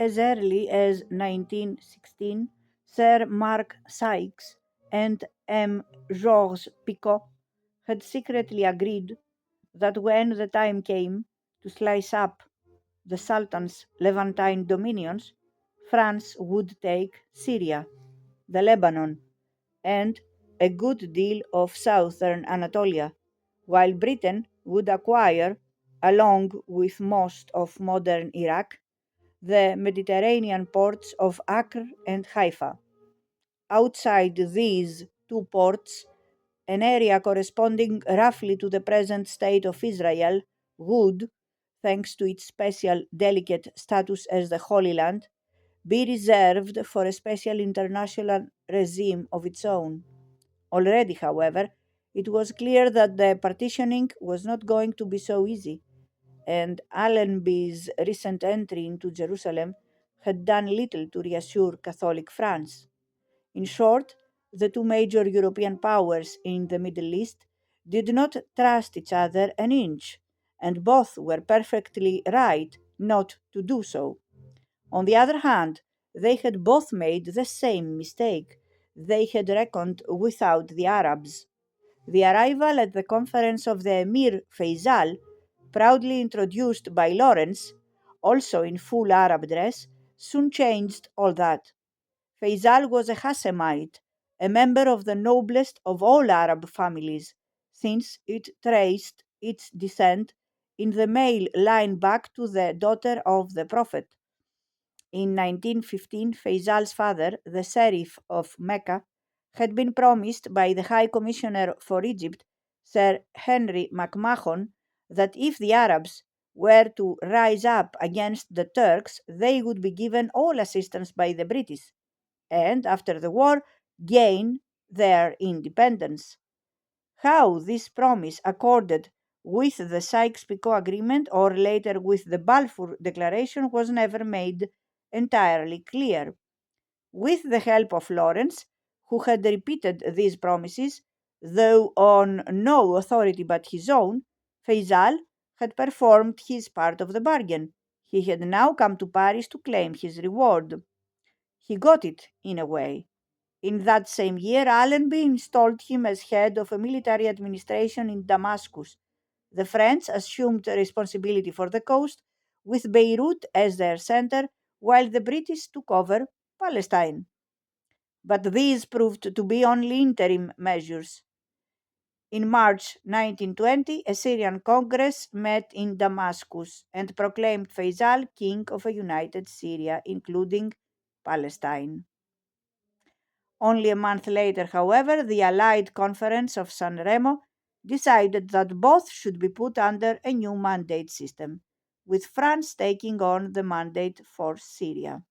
As early as 1916, Sir Mark Sykes and M. Georges Picot had secretly agreed that when the time came to slice up the Sultan's Levantine dominions, France would take Syria, the Lebanon, and a good deal of southern Anatolia, while Britain would acquire, along with most of modern Iraq, the Mediterranean ports of Acre and Haifa. Outside these two ports, an area corresponding roughly to the present state of Israel would, thanks to its special delicate status as the Holy Land, be reserved for a special international regime of its own. Already, however, it was clear that the partitioning was not going to be so easy, and Allenby's recent entry into Jerusalem had done little to reassure Catholic France. In short, the two major European powers in the Middle East did not trust each other an inch, and both were perfectly right not to do so. On the other hand, they had both made the same mistake. They had reckoned without the Arabs. The arrival at the conference of the Emir Faisal, proudly introduced by Lawrence, also in full Arab dress, soon changed all that. Faisal was a Hashemite, a member of the noblest of all Arab families, since it traced its descent in the male line back to the daughter of the Prophet. In 1915, Faisal's father, the Sheriff of Mecca, had been promised by the High Commissioner for Egypt, Sir Henry McMahon, that if the Arabs were to rise up against the Turks, they would be given all assistance by the British, and after the war, gain their independence. How this promise accorded with the Sykes-Picot Agreement or later with the Balfour Declaration was never made entirely clear. With the help of Lawrence, who had repeated these promises, though on no authority but his own, Faisal had performed his part of the bargain. He had now come to Paris to claim his reward. He got it, in a way. In that same year, Allenby installed him as head of a military administration in Damascus. The French assumed responsibility for the coast, with Beirut as their center, while the British took over Palestine. But these proved to be only interim measures. In March 1920, a Syrian Congress met in Damascus and proclaimed Faisal king of a united Syria, including Palestine. Only a month later, however, the Allied Conference of San Remo decided that both should be put under a new mandate system, with France taking on the mandate for Syria.